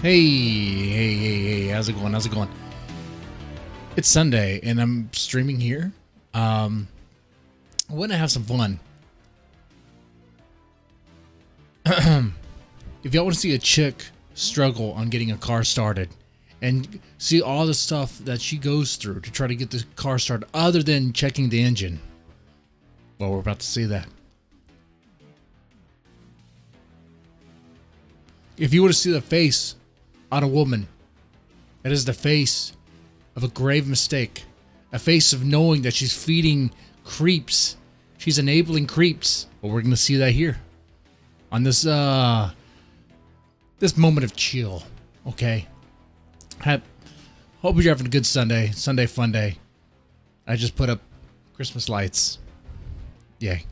Hey, how's it going? It's Sunday, and I'm streaming here. I want to have some fun. If y'all want to see a chick struggle on getting a car started and see all the stuff that she goes through to try to get the car started other than checking the engine, well, we're about to see that. If you want to see the face on a woman, it is the face of a grave mistake, a face of knowing that she's feeding creeps. She's enabling creeps. Well, we're going to see that here on this this moment of chill. Okay. Hope you're having a good Sunday fun day. I just put up Christmas lights. Yay.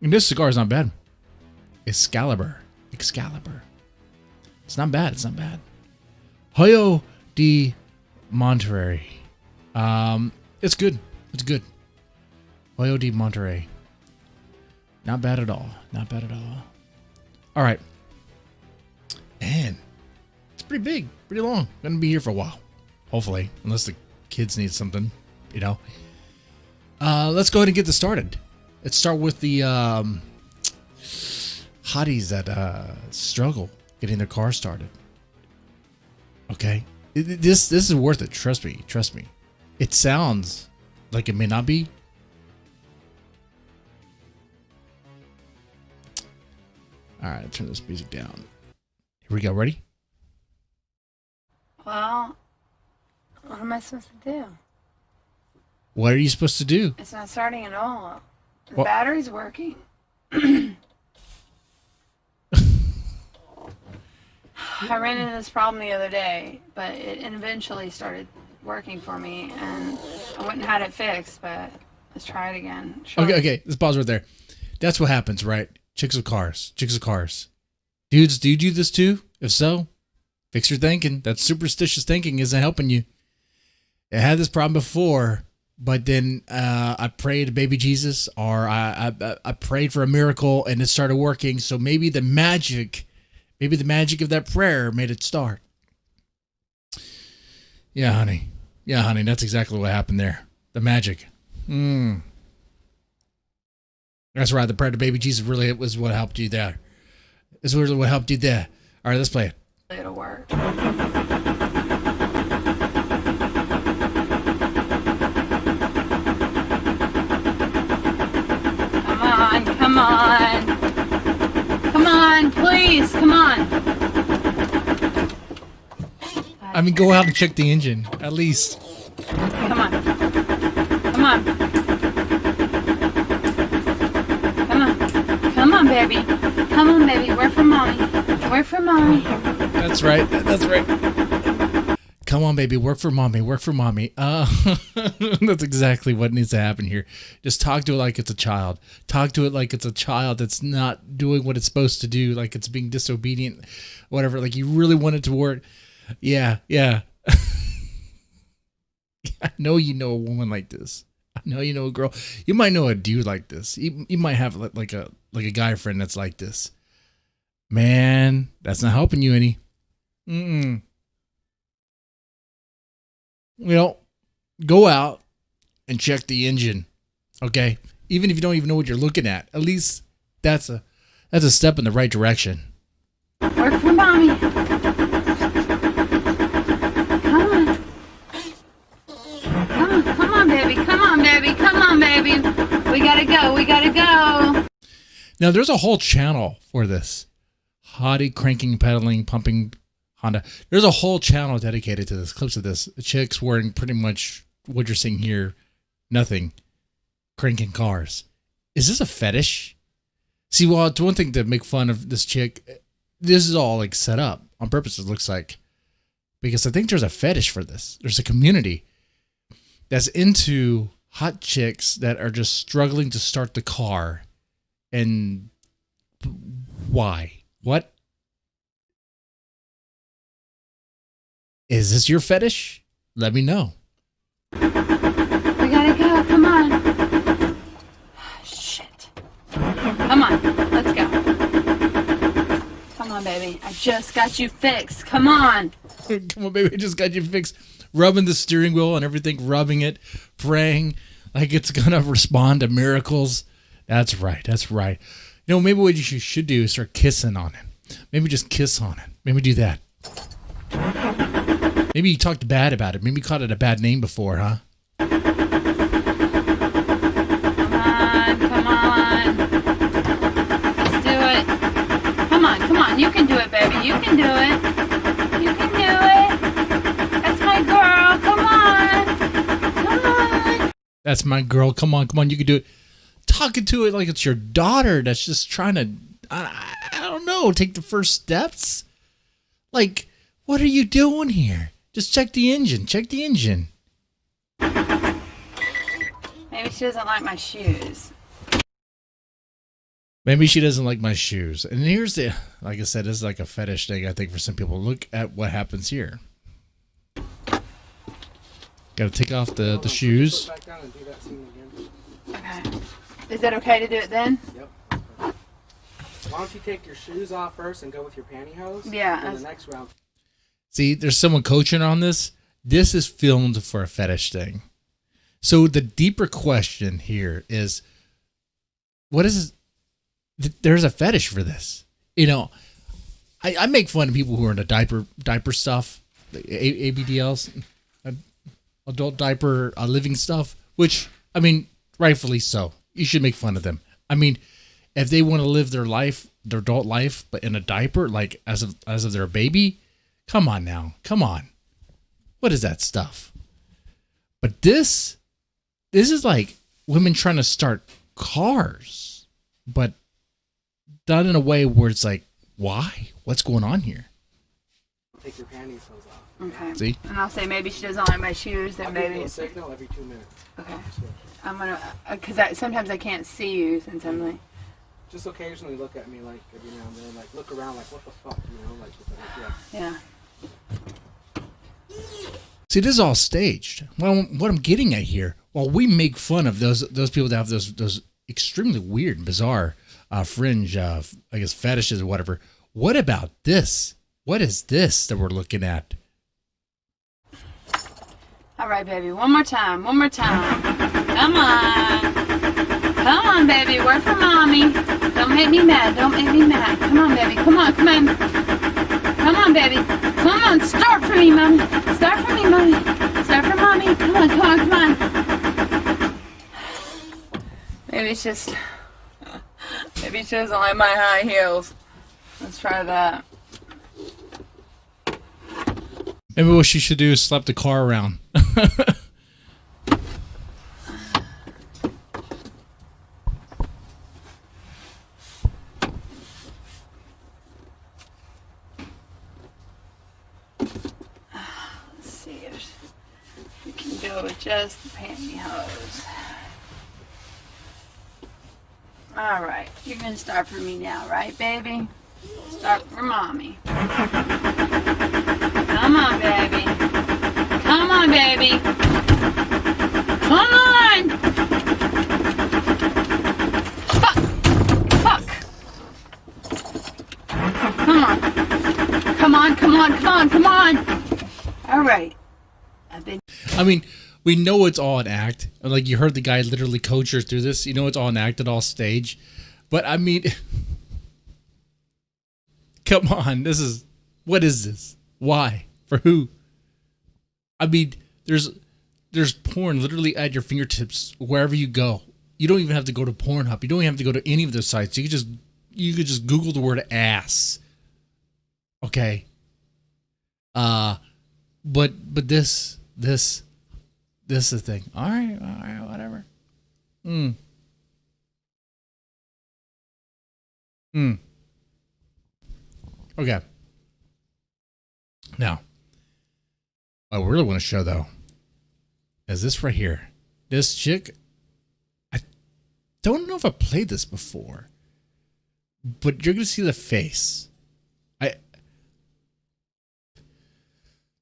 And this cigar is not bad. Excalibur. It's not bad. Hoyo de Monterey. It's good. Hoyo de Monterey. Not bad at all. All right. Man, it's pretty big, pretty long. Gonna be here for a while. Hopefully, unless the kids need something, you know. Let's go ahead and get this started. Let's start with the hotties that struggle getting their car started. Okay, this is worth it. Trust me. It sounds like it may not be. All right, turn this music down. Here we go. Ready? Well, what am I supposed to do? What are you supposed to do? It's not starting at all. The battery's working. I ran into this problem the other day, but it eventually started working for me, and I went and had it fixed, but let's try it again. Sure. Okay, let's pause right there. That's what happens, right? Chicks with cars. Dudes, do you do this too? If so, fix your thinking. That superstitious thinking isn't helping you. I had this problem before, but then I prayed to baby Jesus, or I prayed for a miracle, and it started working. So maybe the magic of that prayer made it start. Yeah, honey. That's exactly what happened there. The magic. That's right. The prayer to baby Jesus really was what helped you there. This is really what helped you there. All right, let's play it. It'll work. Come on, please, come on. I mean, go out and check the engine, at least. Come on, baby. Work for mommy. That's right. Come on, baby. Work for mommy. That's exactly what needs to happen here. Just talk to it like it's a child. Talk to it like it's a child that's not doing what it's supposed to do, like it's being disobedient, whatever. Like you really want it to work. Yeah. I know you know a woman like this. I know you know a girl. You might know a dude like this. You might have like a guy friend that's like this. Man, that's not helping you any. You know, go out and check the engine. Okay? Even if you don't even know what you're looking at least that's a step in the right direction. Work for mommy. Come on, baby. We gotta go. Now, there's a whole channel for this. Hottie cranking, pedaling, pumping Honda. There's a whole channel dedicated to this. Clips of this. Chicks wearing pretty much what you're seeing here. Nothing. Cranking cars. Is this a fetish? See, well, it's one thing to make fun of this chick. This is all like set up on purpose, it looks like. Because I think there's a fetish for this. There's a community that's into hot chicks that are just struggling to start the car. And why? What? Is this your fetish? Let me know. We gotta go. Come on. Shit. Come on. Let's go. baby. I just got you fixed. Come on. Come on, baby. I just got you fixed. Rubbing the steering wheel and everything, rubbing it, praying like it's going to respond to miracles. That's right. That's right. You know, maybe what you should do is start kissing on it. Maybe just kiss on it. Maybe do that. Maybe you talked bad about it. Maybe you called it a bad name before, huh? Come on. Let's do it. Come on. You can do it, baby. You can do it. You can do it. That's my girl. Come on. That's my girl. Come on. You can do it. Talking to it like it's your daughter that's just trying to, I don't know, take the first steps. Like, what are you doing here? Just check the engine. Maybe she doesn't like my shoes. Maybe she doesn't like my shoes. And here's the, like I said, this is like a fetish thing, I think, for some people. Look at what happens here. Got to take off the shoes. Okay. Is it okay to do it then? Yep. Why don't you take your shoes off first and go with your pantyhose? Yeah. And the next round. See, there's someone coaching on this. This is filmed for a fetish thing. So the deeper question here is, what is, there's a fetish for this. You know, I make fun of people who are into diaper stuff, ABDLs, adult diaper living stuff, which, I mean, rightfully so. You should make fun of them. I mean, if they want to live their life, their adult life, but in a diaper, like as of their baby, come on now. Come on. What is that stuff? But this is like women trying to start cars, but done in a way where it's like, why? What's going on here? Take your pantyhose off. Okay. See? And I'll say maybe she doesn't like my shoes, then I'll give maybe you a signal every 2 minutes. Okay. I'm gonna, cause sometimes I can't see you since I'm like. Just occasionally look at me, like every now and then, like look around, like what the fuck, you know, like yeah. See, this is all staged. Well, what I'm getting at here, while we make fun of those people that have those extremely weird and bizarre fringe, I guess fetishes or whatever. What about this? What is this that we're looking at? All right, baby. One more time. Come on, baby. Work for mommy. Don't make me mad. Come on, baby. Come on, baby. Come on. Start for me, mommy. Start for mommy. Come on. Maybe she doesn't like my high heels. Let's try that. Maybe what she should do is slap the car around. Let's see if we can go with just the pantyhose. All right, you're gonna start for me now, right, baby? Start for mommy. Come on, baby. Come on. Fuck. Come on. All right. I mean, we know it's all an act. Like, you heard the guy literally coach her through this. You know it's all an act, it's all stage. But I mean, come on. What is this? Why? For who? I mean, there's porn literally at your fingertips wherever you go. You don't even have to go to Pornhub. You don't even have to go to any of those sites. You could just Google the word ass. Okay. But this is the thing. All right, whatever. Okay. Now, what I really want to show, though, is this right here. This chick, I don't know if I played this before, but you're going to see the face.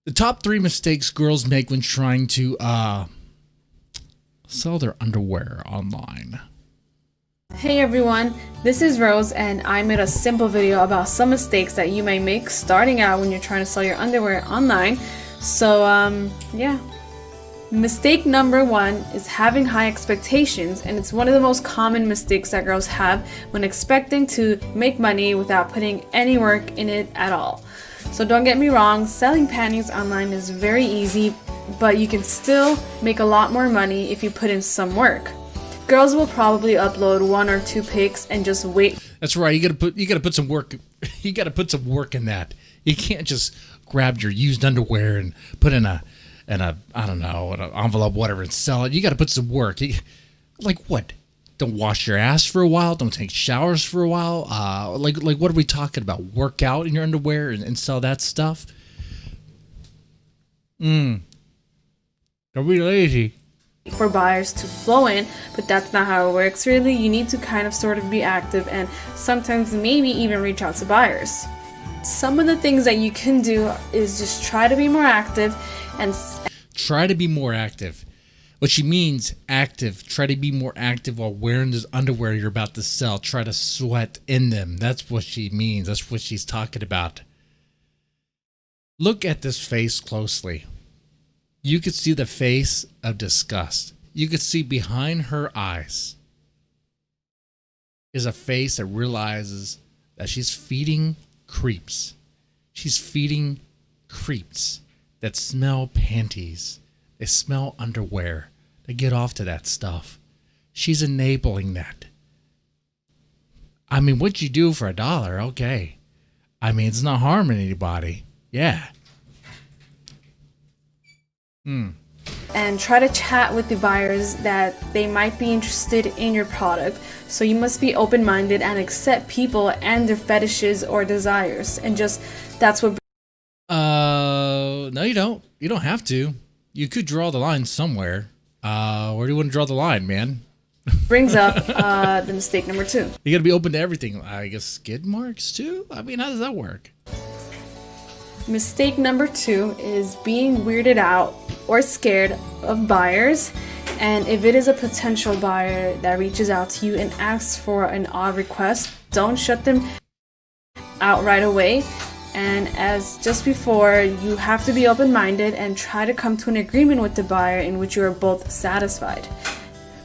The top 3 mistakes girls make when trying to sell their underwear online. Hey everyone, this is Rose and I made a simple video about some mistakes that you may make starting out when you're trying to sell your underwear online. So yeah. Mistake number 1 is having high expectations, and it's one of the most common mistakes that girls have when expecting to make money without putting any work in it at all. So don't get me wrong, selling panties online is very easy, but you can still make a lot more money if you put in some work. Girls will probably upload 1 or 2 pics and just wait. That's right. You gotta put some work. You gotta put some work in that. You can't just grab your used underwear and put in a I don't know, an envelope, whatever, and sell it. You gotta put some work. Like what? Don't wash your ass for a while. Don't take showers for a while. Like what are we talking about? Work out in your underwear and sell that stuff. Don't be lazy. For buyers to flow in, but that's not how it works really. You need to kind of sort of be active and sometimes maybe even reach out to buyers. Some of the things that you can do is just try to be more active and try to be more active. What she means, active. Try to be more active while wearing this underwear you're about to sell. Try to sweat in them. That's what she means. That's what she's talking about. Look at this face closely. You could see the face of disgust. You could see behind her eyes is a face that realizes that she's feeding creeps. She's feeding creeps that smell panties. They smell underwear. They get off to that stuff. She's enabling that. I mean, what'd you do for $1? Okay. I mean, it's not harming anybody. Yeah. And try to chat with the buyers that they might be interested in your product. So you must be open-minded and accept people and their fetishes or desires. And just, that's what... No, you don't. You don't have to. You could draw the line somewhere. Where do you want to draw the line, man? brings up the mistake number 2. You gotta be open to everything. I guess skid marks too? I mean, how does that work? Mistake number 2 is being weirded out or scared of buyers. And if it is a potential buyer that reaches out to you and asks for an odd request, don't shut them out right away. And as just before, you have to be open-minded and try to come to an agreement with the buyer in which you are both satisfied.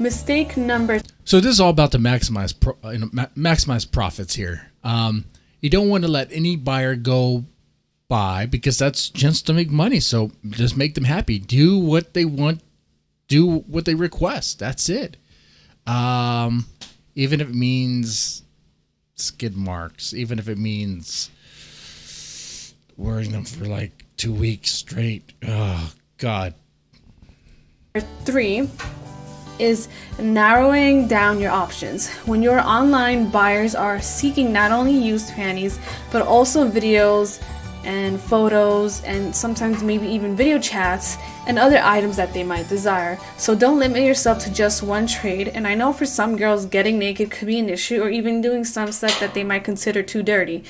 Mistake number... So this is all about to maximize maximize profits here. You don't want to let any buyer go by because that's just to make money. So just make them happy. Do what they want. Do what they request. That's it. Even if it means skid marks. Even if it means wearing them for like 2 weeks straight. Oh, God. 3 is narrowing down your options. When you're online, buyers are seeking not only used panties, but also videos and photos and sometimes maybe even video chats and other items that they might desire. So don't limit yourself to just one trade. And I know for some girls, getting naked could be an issue, or even doing some stuff that they might consider too dirty.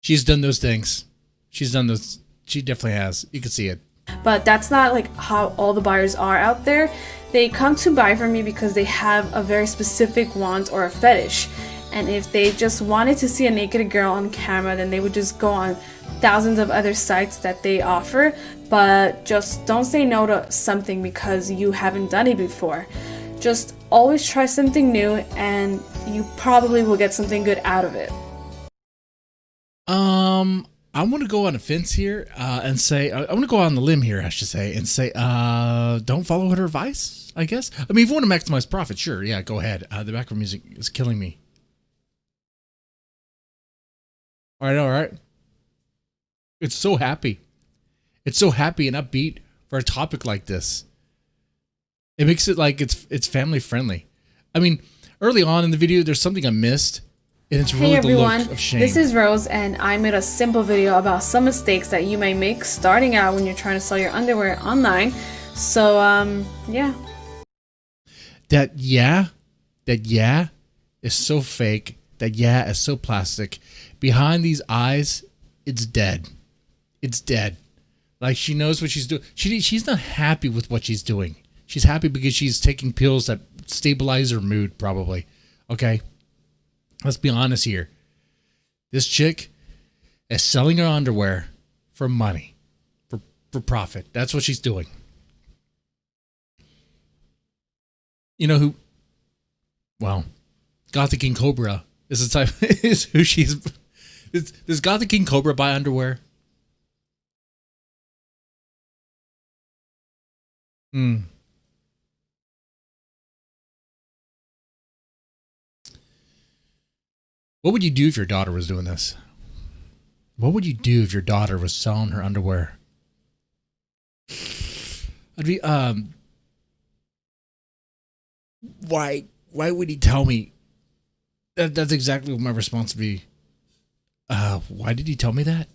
She's done those things. She's done those. She definitely has. You can see it. But that's not like how all the buyers are out there. They come to buy from me because they have a very specific want or a fetish. And if they just wanted to see a naked girl on camera, then they would just go on thousands of other sites that they offer. But just don't say no to something because you haven't done it before. Just always try something new and you probably will get something good out of it. I want to go on a fence here and say, I want to go on the limb here, I should say, and say, don't follow her advice, I guess. I mean, if you want to maximize profit, sure, yeah, go ahead. The background music is killing me. All right. It's so happy. It's so happy and upbeat for a topic like this. It makes it like it's family friendly. I mean, early on in the video, there's something I missed. And it's really hey everyone, the look of shame. This is Rose and I made a simple video about some mistakes that you may make starting out when you're trying to sell your underwear online. So, yeah. That yeah is so fake. That yeah is so plastic. Behind these eyes, it's dead. It's dead. Like she knows what she's doing. She's not happy with what she's doing. She's happy because she's taking pills that stabilize her mood, probably. Okay? Let's be honest here. This chick is selling her underwear for money, for profit. That's what she's doing. You know who? Well, Gothic King Cobra is the type is who she's. Does Gothic King Cobra buy underwear? What would you do if your daughter was doing this? What would you do if your daughter was selling her underwear? I'd be why would he tell me? That's exactly what my response would be. Why did he tell me that?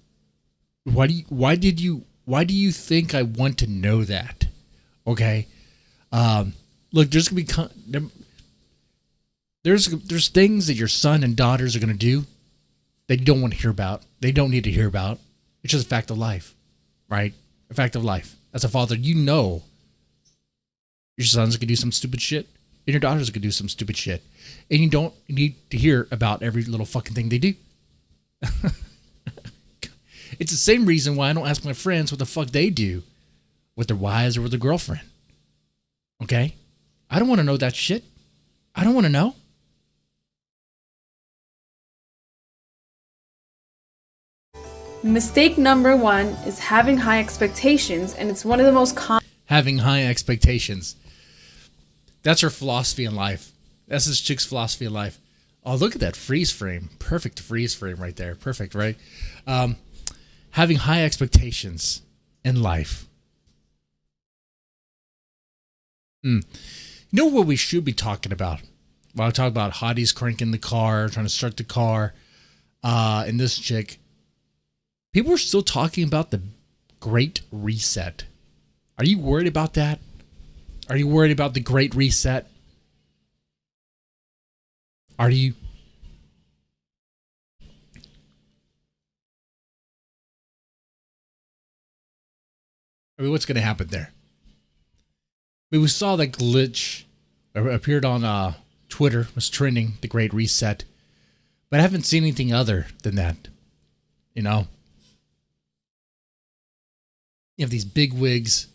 Why do you think I want to know that? Okay. Look, there's gonna be there's things that your son and daughters are gonna do that you don't want to hear about. They don't need to hear about. It's just a fact of life, right? A fact of life. As a father, you know your son's gonna do some stupid shit, and your daughters gonna do some stupid shit, and you don't need to hear about every little fucking thing they do. It's the same reason why I don't ask my friends what the fuck they do with their wives or with their girlfriend. Okay? I don't want to know that shit. I don't want to know. Mistake number 1 is having high expectations, and it's one of the most common. Having high expectations. That's her philosophy in life. That's this chick's philosophy in life. Oh, look at that freeze frame. Perfect freeze frame right there. Perfect, right? Having high expectations in life. You know what we should be talking about? Well, I talk about hotties cranking the car, trying to start the car, and this chick. People are still talking about the Great Reset. Are you worried about that? Are you worried about the Great Reset? Are you? I mean, what's going to happen there? I mean, we saw that glitch appeared on Twitter, was trending, the Great Reset. But I haven't seen anything other than that. You know? You have these big wigs,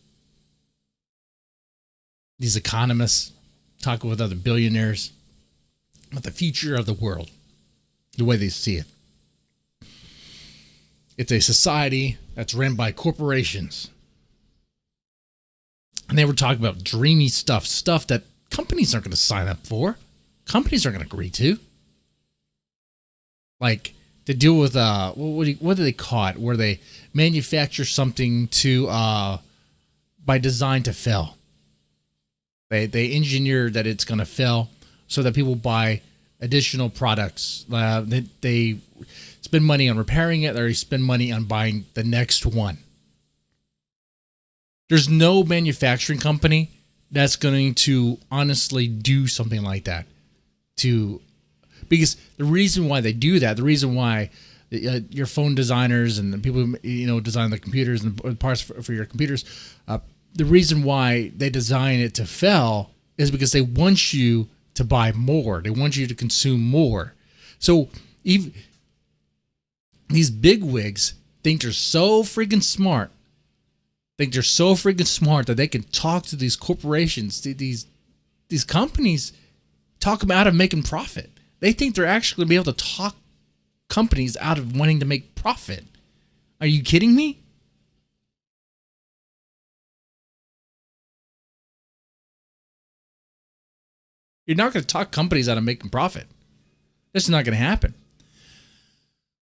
these economists talking with other billionaires about the future of the world, the way they see it. It's a society that's run by corporations. And they were talking about dreamy stuff that companies aren't going to sign up for. Companies aren't going to agree to. Like, to deal with, what do they call it? Where they manufacture something to, by design to fail. They engineer that it's going to fail so that people buy additional products. They spend money on repairing it, or they spend money on buying the next one. There's no manufacturing company that's going to honestly do something like that. Because the reason why they do that, the reason why your phone designers and the people who design the computers and parts for your computers, the reason why they design it to fail is because they want you to buy more. They want you to consume more. So even these bigwigs think they're so freaking smart. That they can talk to these corporations, these companies, talk them out of making profit. They think they're actually going to be able to talk companies out of wanting to make profit. Are you kidding me? You're not going to talk companies out of making profit. This is not going to happen.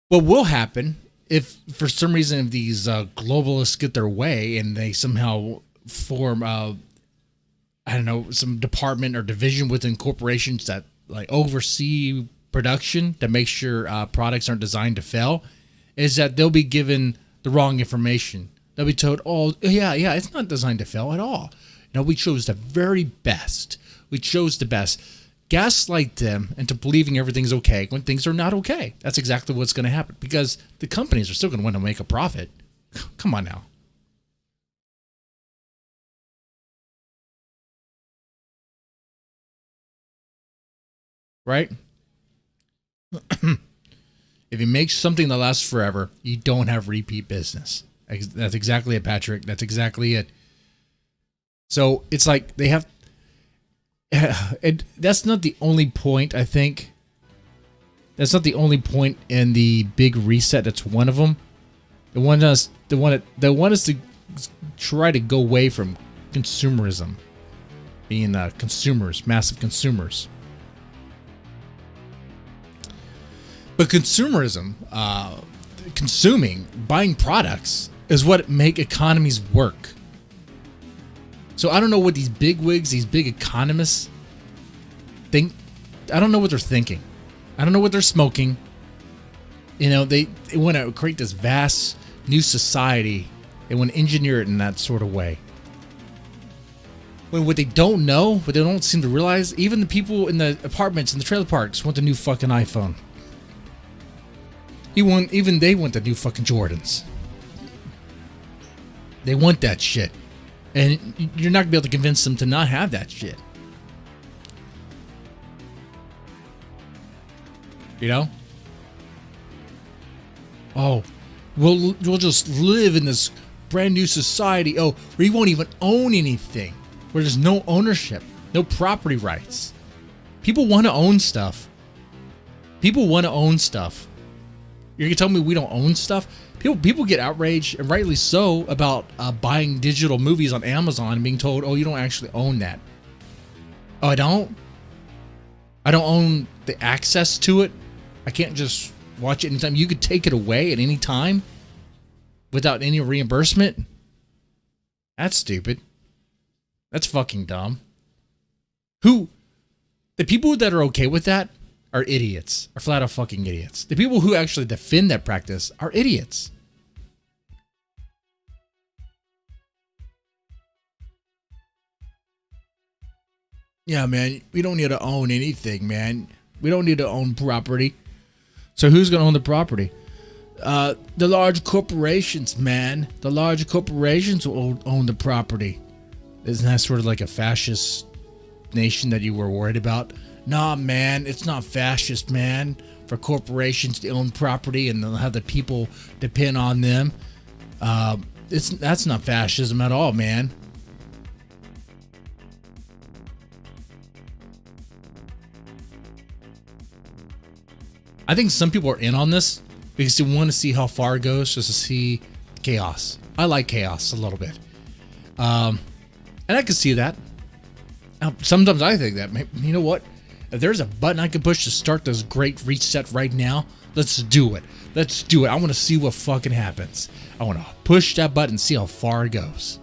What will happen if, for some reason, if these globalists get their way and they somehow form, some department or division within corporations that like oversee production to make sure products aren't designed to fail, is that they'll be given the wrong information. They'll be told, "Oh, yeah, it's not designed to fail at all. No, we chose the very best. We chose the best." Gaslight them into believing everything's okay when things are not okay. That's exactly what's going to happen, because the companies are still going to want to make a profit. Come on now. right? If you make something that lasts forever, you don't have repeat business. That's exactly it, Patrick. That's exactly it. So it's like they have, and that's not the only point, I think. That's not the only point in the big reset. That's one of them. They want us to try to go away from consumerism, being consumers, massive consumers. But consumerism, consuming, buying products, is what make economies work. So I don't know what these big wigs, these big economists think. I don't know what they're thinking. I don't know what they're smoking. You know, they want to create this vast new society. They want to engineer it in that sort of way. When what they don't know, what they don't seem to realize, even the people in the apartments and the trailer parks want the new fucking iPhone. Even they want the new fucking Jordans. They want that shit. And you're not going to be able to convince them to not have that shit. You know? Oh, we'll just live in this brand new society. Oh, where you won't even own anything. Where there's no ownership, no property rights. People want to own stuff. People want to own stuff. You're gonna tell me we don't own stuff? People get outraged, and rightly so, about buying digital movies on Amazon and being told, "Oh, you don't actually own that." Oh, I don't. I don't own the access to it. I can't just watch it anytime. You could take it away at any time without any reimbursement. That's stupid. That's fucking dumb. The people that are okay with that are idiots, are flat out fucking idiots. The people who actually defend that practice are idiots. Yeah, man, we don't need to own anything, man. We don't need to own property. So who's going to own the property? The large corporations, man. The large corporations will own the property. Isn't that sort of like a fascist nation that you were worried about? Nah, man, it's not fascist, man. For corporations to own property and they'll have the people depend on them. That's not fascism at all, man. I think some people are in on this because they want to see how far it goes, just to see chaos. I like chaos a little bit. And I can see that. Sometimes I think that, you know what? If there's a button I can push to start this great reset right now, let's do it. Let's do it. I want to see what fucking happens. I want to push that button and see how far it goes.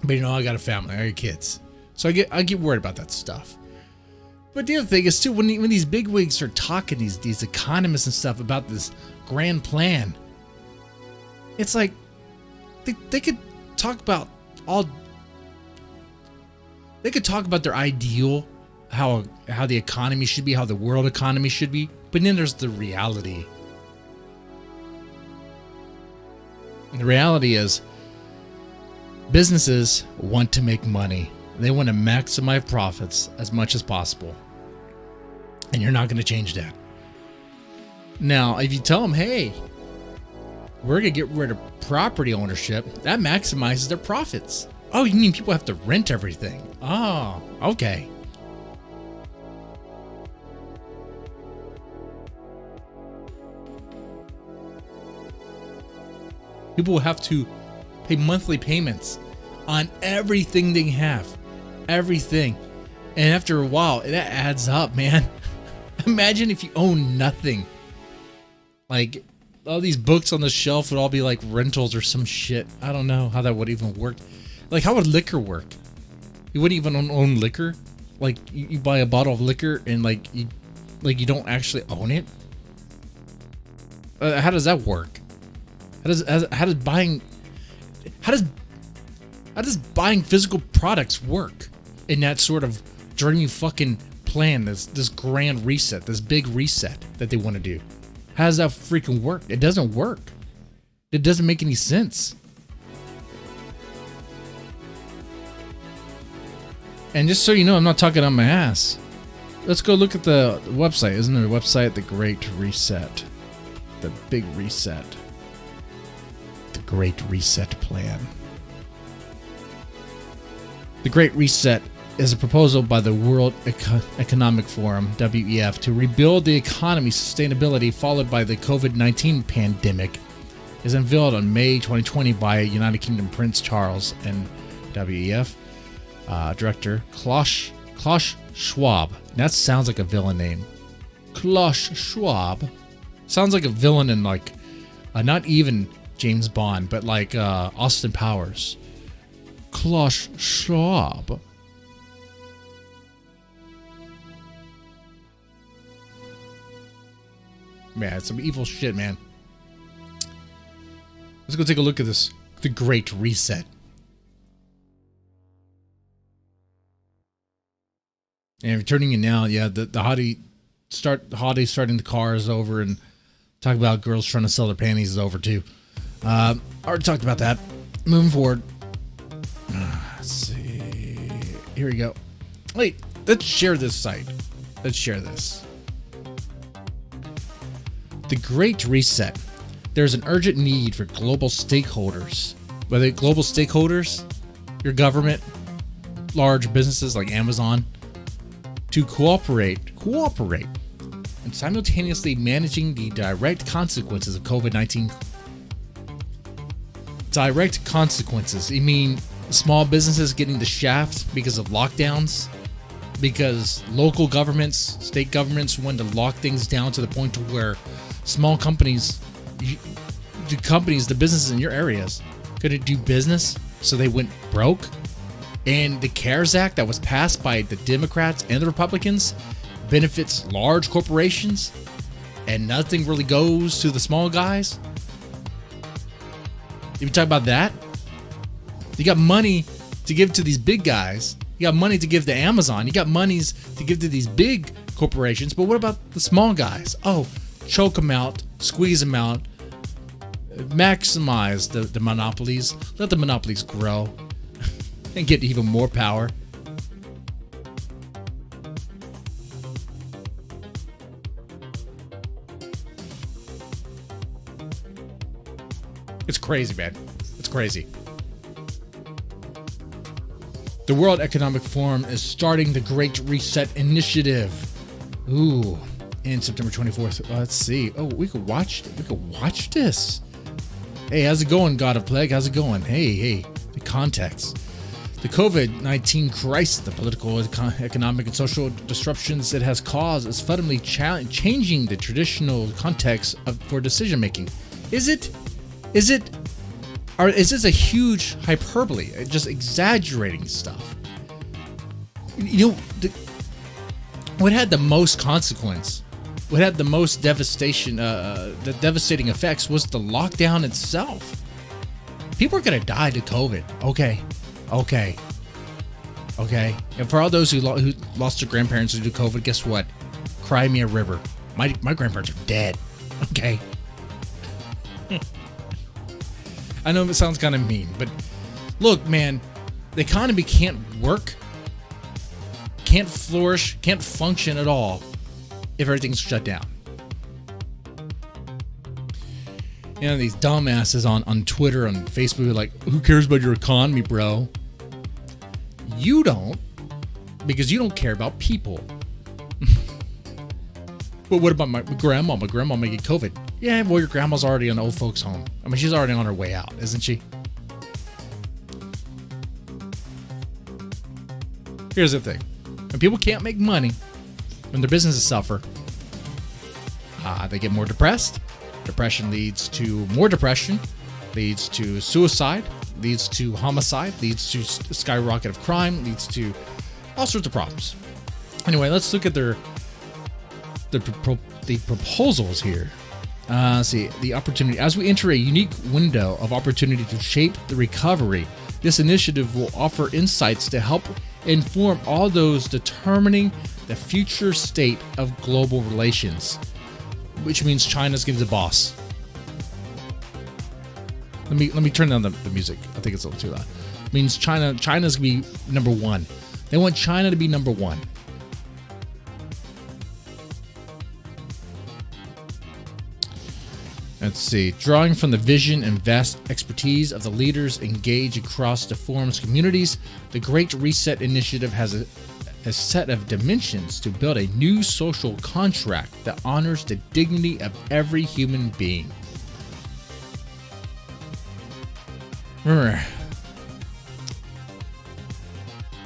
But you know, I got a family, I got kids. So I get worried about that stuff. But the other thing is too, when these bigwigs are talking, these economists and stuff about this grand plan, it's like they could talk about they could talk about their ideal, how the economy should be, how the world economy should be, but then there's the reality. And the reality is businesses want to make money. They want to maximize profits as much as possible. And you're not going to change that. Now, if you tell them, hey, we're going to get rid of property ownership, that maximizes their profits. Oh, you mean people have to rent everything? Oh, okay. People will have to pay monthly payments on everything they have. Everything. And after a while, that adds up, man. Imagine if you own nothing. Like, all these books on the shelf would all be like rentals or some shit. I don't know how that would even work. Like, how would liquor work? You wouldn't even own liquor? Like, you buy a bottle of liquor and like you don't actually own it? How does that work? How does buying physical products work in that sort of dreamy fucking plan, this grand reset, this big reset that they want to do? How does that freaking work? It doesn't work. It doesn't make any sense. And just so you know, I'm not talking on my ass. Let's go look at the website. Isn't there a website? The Great Reset. The Big Reset. The Great Reset Plan. The Great Reset is a proposal by the World Economic Forum, WEF, to rebuild the economy's sustainability followed by the COVID-19 pandemic. Is unveiled on May 2020 by United Kingdom Prince Charles and WEF director Klaus Schwab. That sounds like a villain name. Klaus Schwab sounds like a villain in like not even James Bond, but like Austin Powers. Klaus Schwab. Man, it's some evil shit, man. Let's go take a look at this. The Great Reset. And if you're turning in now, yeah, the holiday starting the car is over, and talk about girls trying to sell their panties is over too. Already talked about that. Moving forward. Let's see. Here we go. Wait, let's share this site. Let's share this. The Great Reset. There's an urgent need for global stakeholders. Whether global stakeholders, your government, large businesses like Amazon, to cooperate, and simultaneously managing the direct consequences of COVID-19. Direct consequences. You mean small businesses getting the shaft because of lockdowns? Because local governments, state governments wanted to lock things down to the point to where small companies, the businesses in your areas couldn't do business, so they went broke. And the CARES Act that was passed by the Democrats and the Republicans benefits large corporations, and nothing really goes to the small guys. If you talk about that, you got money to give to these big guys. You got money to give to Amazon. You got monies to give to these big corporations. But what about the small guys? Oh, choke them out, squeeze them out, maximize the monopolies. Let the monopolies grow and get even more power. It's crazy, man. It's crazy. The World Economic Forum is starting the Great Reset Initiative. Ooh, in September 24th. Let's see. Oh, we could watch this. Hey, how's it going, God of Plague? How's it going? Hey, the context. The COVID-19 crisis, the political, economic, and social disruptions it has caused is fundamentally changing the traditional context for decision making. Is this a huge hyperbole? Just exaggerating stuff. You know, what had the most consequence? What had the most devastation? The devastating effects was the lockdown itself. People are gonna die to COVID. Okay. And for all those who lost their grandparents due to COVID, guess what? Cry me a river. My grandparents are dead. Okay. I know it sounds kind of mean, but look, man, the economy can't work, can't flourish, can't function at all if everything's shut down. You know, these dumbasses on Twitter, on Facebook, are like, who cares about your economy, bro? You don't, because you don't care about people. But what about my grandma? My grandma may get COVID. Yeah, well, your grandma's already in an old folks' home. I mean, she's already on her way out, isn't she? Here's the thing. When people can't make money, when their businesses suffer, they get more depressed. Depression leads to more depression, leads to suicide, leads to homicide, leads to skyrocket of crime, leads to all sorts of problems. Anyway, let's look at the proposals here. See, the opportunity. As we enter a unique window of opportunity to shape the recovery, this initiative will offer insights to help inform all those determining the future state of global relations, which means China's going to be the boss. Let me turn down the music. I think it's a little too loud. It means China's going to be number one. They want China to be number one. Let's see. Drawing from the vision and vast expertise of the leaders engaged across the forum's communities, the Great Reset Initiative has a set of dimensions to build a new social contract that honors the dignity of every human being. Remember,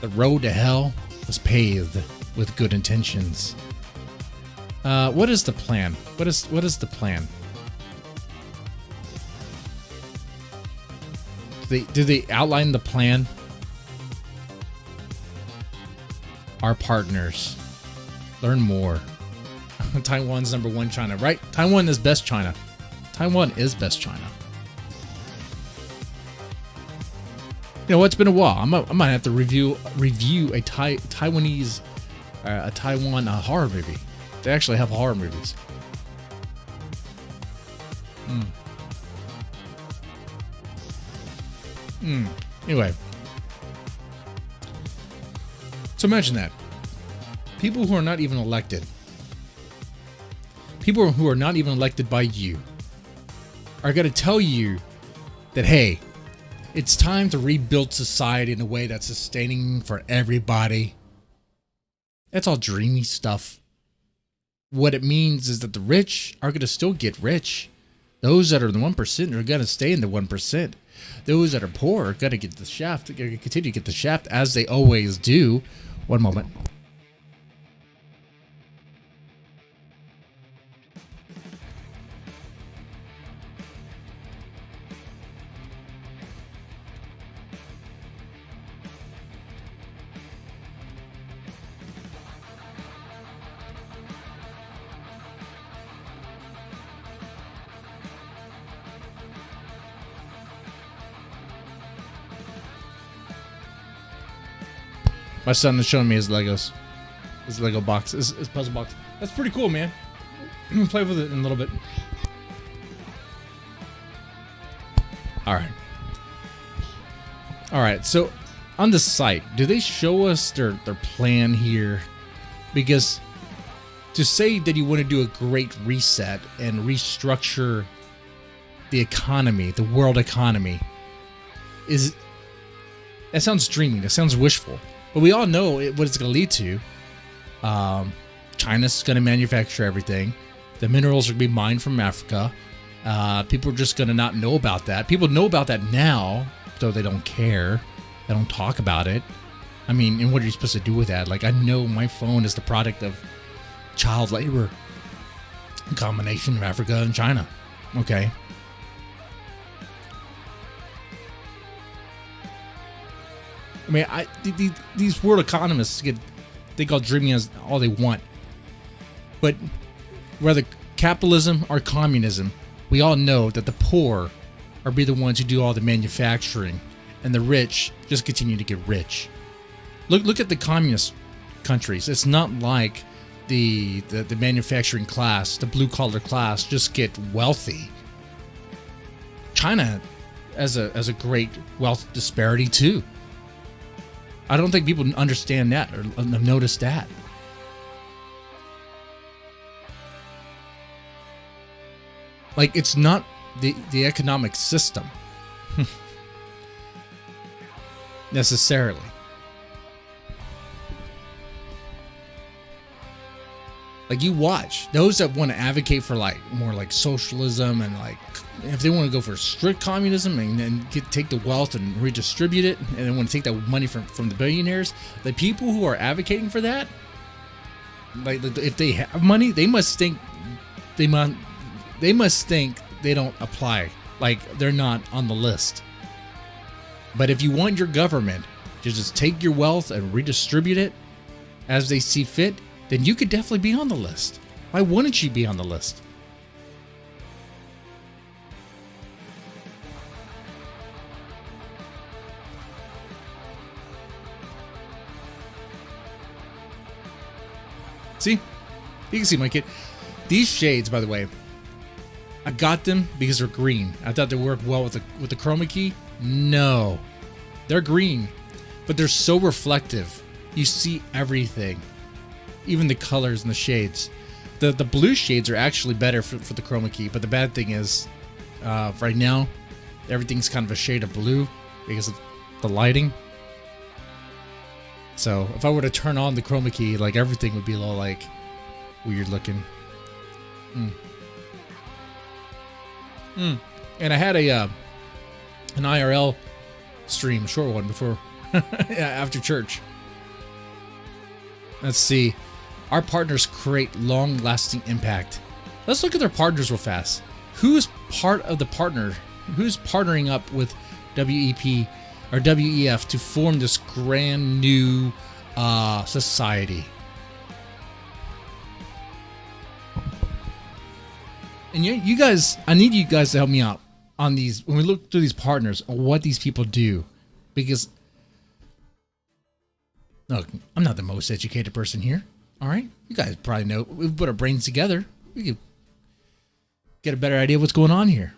the road to hell was paved with good intentions. What is the plan? What is the plan? Do they outline the plan? Our partners. Learn more. Taiwan's number one China, right? Taiwan is best China. Taiwan is best China. You know, it's been a while. I might have to review a Taiwanese, a Taiwan horror movie. They actually have horror movies. Anyway. So imagine that. People who are not even elected. People who are not even elected by you are going to tell you that, hey, it's time to rebuild society in a way that's sustaining for everybody. That's all dreamy stuff. What it means is that the rich are going to still get rich. Those that are the 1% are going to stay in the 1%. Those that are poor are going to get the shaft. They're going to continue to get the shaft as they always do. One moment. My son is showing me his Legos. His Lego box. His puzzle box. That's pretty cool, man. I'm gonna play with it in a little bit. Alright, so on the site, do they show us their plan here? Because to say that you want to do a great reset and restructure the economy, the world economy, that sounds dreamy, that sounds wishful. But we all know what it's going to lead to. China's going to manufacture everything. The minerals are going to be mined from Africa. People are just going to not know about that. People know about that now, though they don't care. They don't talk about it. I mean, and what are you supposed to do with that? Like, I know my phone is the product of child labor. A combination of Africa and China. Okay. I mean, these world economists they call dreaming as all they want. But whether capitalism or communism, we all know that the poor are be the ones who do all the manufacturing, and the rich just continue to get rich. Look at the communist countries. It's not like the manufacturing class, the blue collar class, just get wealthy. China has a great wealth disparity too. I don't think people understand that or have noticed that. Like, it's not the economic system necessarily. Like, you watch those that want to advocate for like more like socialism and like if they want to go for strict communism and then take the wealth and redistribute it, and then want to take that money from the billionaires, the people who are advocating for that, like if they have money, they must think they don't apply, like they're not on the list. But if you want your government to just take your wealth and redistribute it as they see fit, then you could definitely be on the list. Why wouldn't you be on the list? See? You can see my kid. These shades, by the way, I got them because they're green. I thought they worked well with the chroma key. No. They're green, but they're so reflective. you see everything, even the colors and the shades. The blue shades are actually better for the chroma key, but the bad thing is, right now, everything's kind of a shade of blue because of the lighting. So if I were to turn on the chroma key, like everything would be a little like weird looking. And I had an IRL stream, a short one before, after church. Let's see. Our partners create long-lasting impact. Let's look at their partners real fast. Who's part of the partner? Who's partnering up with WEP or WEF to form this grand new society? And you guys, I need you guys to help me out on these, when we look through these partners, on what these people do. Because, look, I'm not the most educated person here. All right? You guys probably know. We put our brains together. We can get a better idea of what's going on here.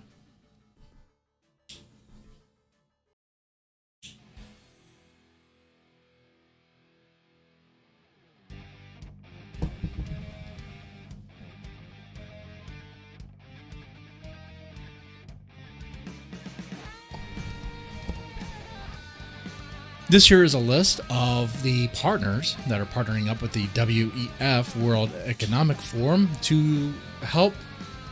This here is a list of the partners that are partnering up with the WEF, World Economic Forum, to help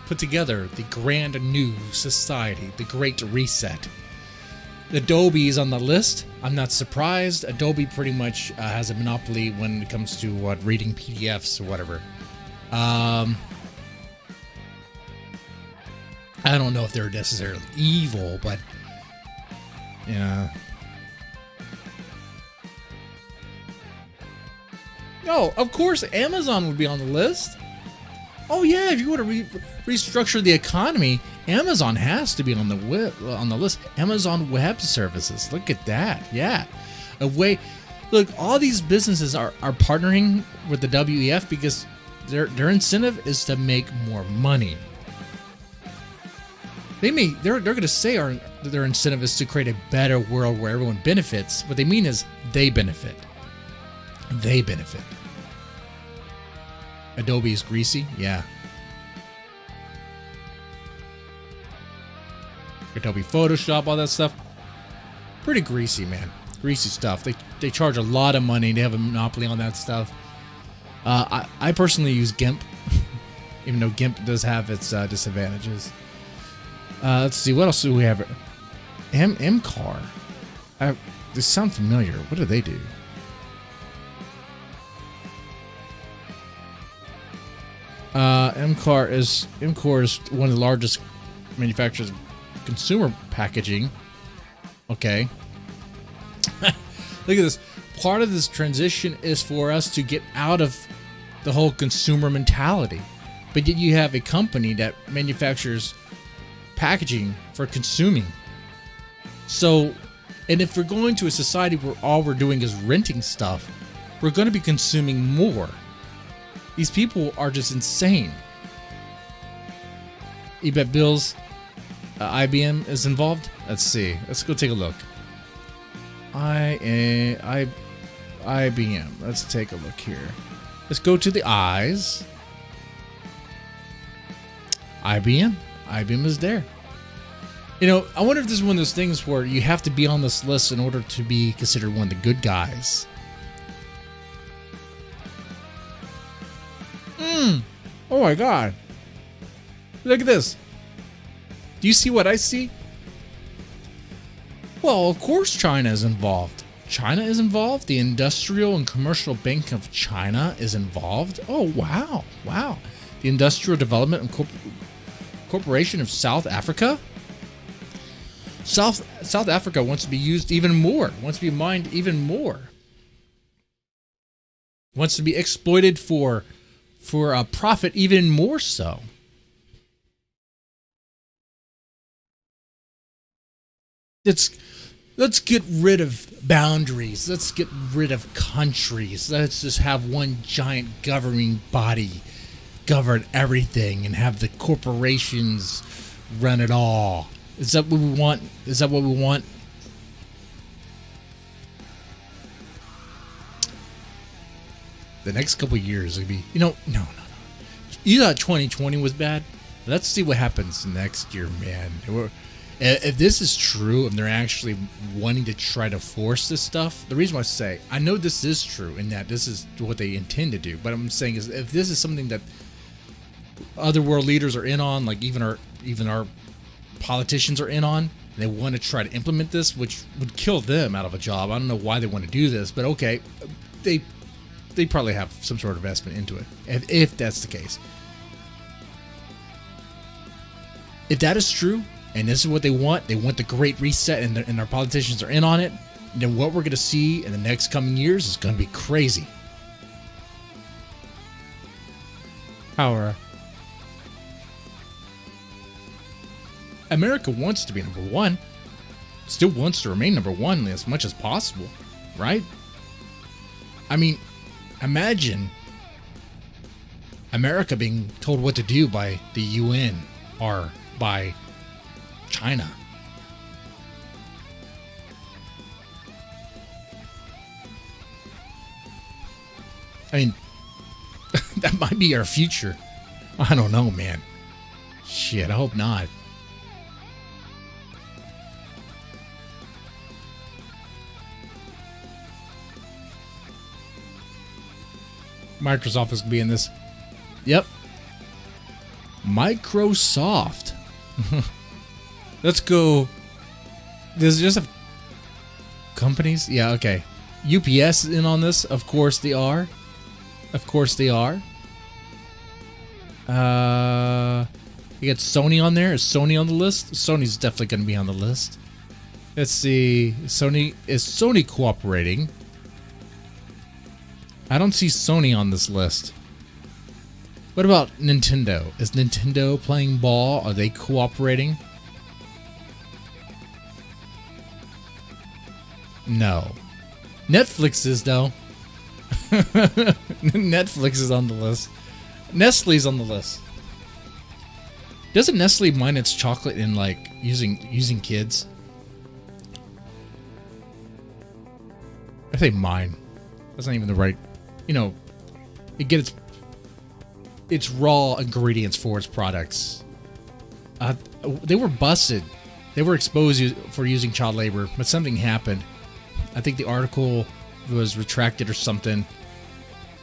put together the grand new society, the Great Reset. Adobe is on the list. I'm not surprised. Adobe pretty much has a monopoly when it comes to reading PDFs or whatever. I don't know if they're necessarily evil, but yeah. Oh, of course, Amazon would be on the list. Oh yeah, if you want to restructure the economy, Amazon has to be on the list. Amazon Web Services. Look at that. Yeah, look, all these businesses are partnering with the WEF because their incentive is to make more money. They're going to say their incentive is to create a better world where everyone benefits. What they mean is they benefit. They benefit. Adobe is greasy, yeah. Adobe Photoshop, all that stuff. Pretty greasy, man. Greasy stuff. They charge a lot of money. They have a monopoly on that stuff. I personally use GIMP, even though GIMP does have its disadvantages. Let's see, what else do we have? MCAR. They sound familiar. What do they do? MCAR is one of the largest manufacturers of consumer packaging. Okay. Look at this. Part of this transition is for us to get out of the whole consumer mentality. But yet you have a company that manufactures packaging for consuming. So, and if we're going to a society where all we're doing is renting stuff, we're going to be consuming more. These people are just insane. You bet Bill's IBM is involved? Let's see. Let's go take a look. IBM. Let's take a look here. Let's go to the I's. IBM. IBM is there. You know, I wonder if this is one of those things where you have to be on this list in order to be considered one of the good guys. Oh my god. Look at this. Do you see what I see? Well, of course China is involved. China is involved. The Industrial and Commercial Bank of China is involved. Oh, wow. Wow. The Industrial Development and Corporation of South Africa. South Africa wants to be used even more. Wants to be mined even more. Wants to be exploited for a profit even more so. Let's get rid of boundaries. Let's get rid of countries. Let's just have one giant governing body govern everything and have the corporations run it all. Is that what we want? Is that what we want? the next couple of years are gonna be, no. You thought 2020 was bad? Let's see what happens next year, man. If this is true and they're actually wanting to try to force this stuff, the reason why I say, I know this is true and that this is what they intend to do, but I'm saying is if this is something that other world leaders are in on, like even our politicians are in on, and they want to try to implement this, which would kill them out of a job. I don't know why they want to do this, but okay, they probably have some sort of investment into it, if that's the case. If that is true, and this is what they want the Great Reset, and our politicians are in on it, then what we're going to see in the next coming years is going to be crazy. Power. America wants to be number one. Still wants to remain number one as much as possible, right? I mean, imagine America being told what to do by the UN or by China. I mean, that might be our future. I don't know, man. Shit, I hope not. Microsoft is going to be in this. Yep. Microsoft. Let's go. There's just companies. Yeah, okay. UPS is in on this. Of course they are. Of course they are. You got Sony on there. Is Sony on the list? Sony's definitely going to be on the list. Let's see. Is Sony cooperating? I don't see Sony on this list. What about Nintendo? Is Nintendo playing ball? Are they cooperating? No. Netflix is, though. Netflix is on the list. Nestle's on the list. Doesn't Nestle mine its chocolate in, like, using kids? I say mine. That's not even the right... You know, it gets its raw ingredients for its products. They were busted. They were exposed for using child labor, but something happened. I think the article was retracted or something.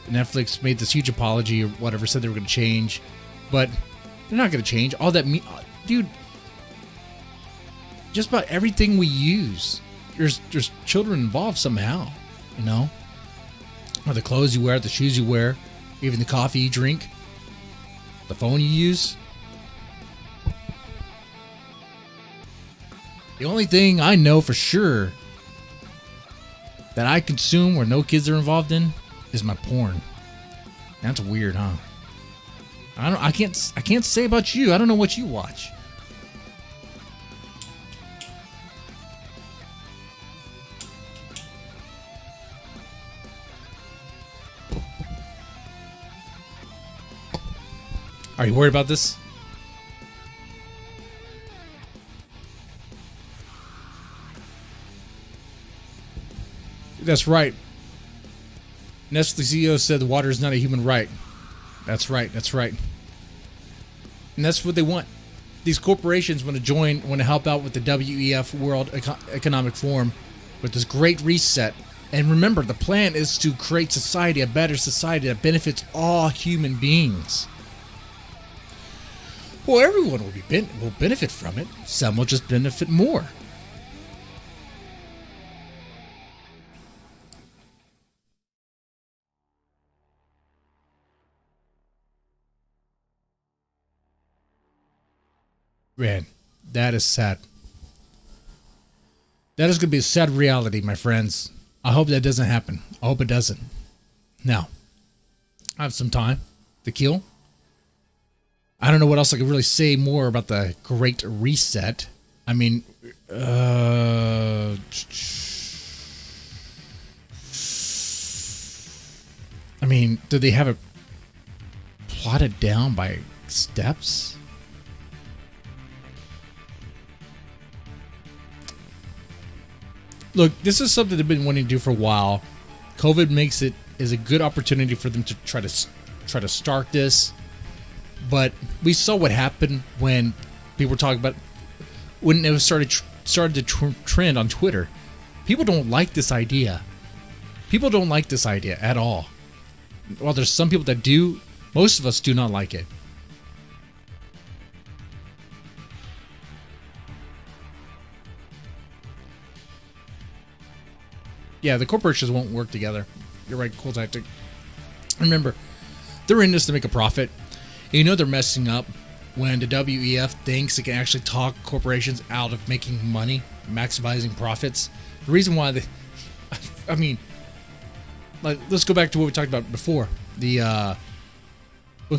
Netflix made this huge apology or whatever, said they were going to change, but they're not going to change. All that dude, just about everything we use, there's children involved somehow, you know? Or the clothes you wear, the shoes you wear, even the coffee you drink, the phone you use. The only thing I know for sure that I consume where no kids are involved in is my porn. That's weird, huh? I can't say about you. I don't know what you watch. Are you worried about this? That's right. Nestle CEO said the water is not a human right. That's right. That's right. And that's what they want. These corporations want to help out with the WEF World Economic Forum with this great reset. And remember, the plan is to create society, a better society that benefits all human beings. Well, everyone will benefit from it. Some will just benefit more. Man, that is sad. That is going to be a sad reality, my friends. I hope that doesn't happen. I hope it doesn't. Now, I have some time to kill. I don't know what else I could really say more about the Great Reset. I mean, do they have it plotted down by steps? Look, this is something they've been wanting to do for a while. COVID makes it is a good opportunity for them to try to start this. But we saw what happened when people were talking about when it was started to trend on Twitter. People don't like this idea. People don't like this idea at all. While there's some people that do, most of us do not like it. Yeah, the corporations won't work together. You're right, cool tactic. Remember, they're in this to make a profit. And you know they're messing up when the WEF thinks it can actually talk corporations out of making money, maximizing profits. The reason why they... I mean, like, let's go back to what we talked about before. When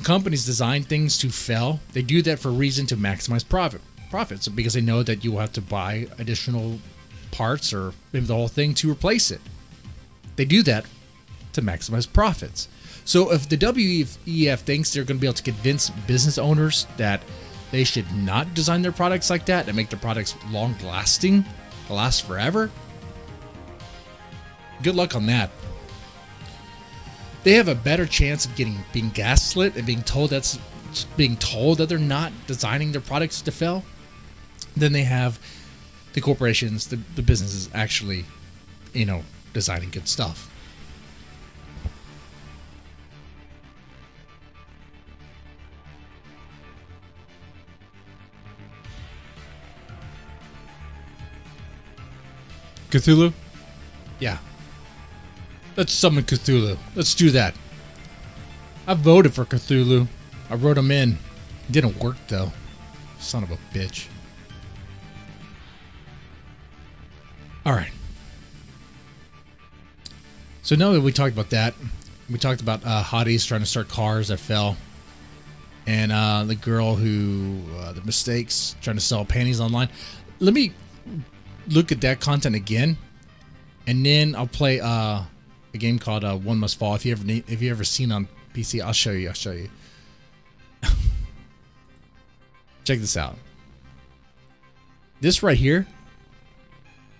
companies design things to fail, they do that for a reason to maximize profits, because they know that you will have to buy additional parts or maybe the whole thing to replace it. They do that to maximize profits. So if the WEF thinks they're going to be able to convince business owners that they should not design their products like that and make their products long-lasting, last forever, good luck on that. They have a better chance of being gaslit and being told that they're not designing their products to fail than they have the corporations, the businesses actually, designing good stuff. Cthulhu? Yeah. Let's summon Cthulhu. Let's do that. I voted for Cthulhu. I wrote him in. It didn't work though. Son of a bitch. Alright. So now that we talked about that, we talked about hotties trying to start cars that fell. And the girl who, the mistakes, trying to sell panties online. Let me look at that content again. And then I'll play a game called One Must Fall. If you ever seen on PC, I'll show you. Check this out. This right here.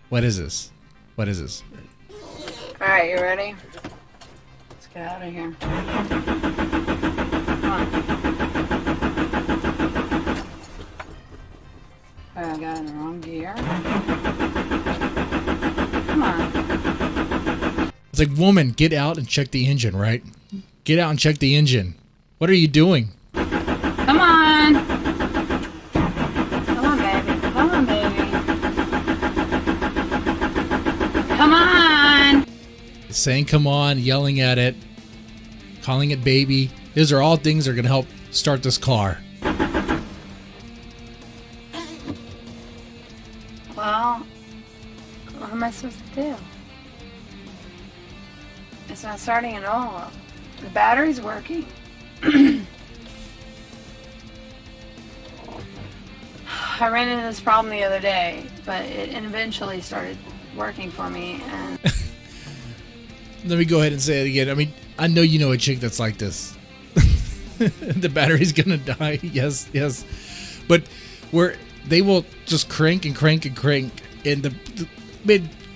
What is this? Alright, you ready? Let's get out of here. Come on. Oh, I got it in the wrong gear. Come on. It's like, woman, get out and check the engine, right? Get out and check the engine. What are you doing? Come on. Come on, baby. Come on, baby. Come on. Saying come on, yelling at it, calling it baby. These are all things that are going to help start this car. Well, what am I supposed to do? It's not starting at all. The battery's working. I ran into this problem the other day, but it eventually started working for me. And let me go ahead and say it again. I mean, I know you know a chick that's like this. The battery's gonna die. Yes. But where they will just crank and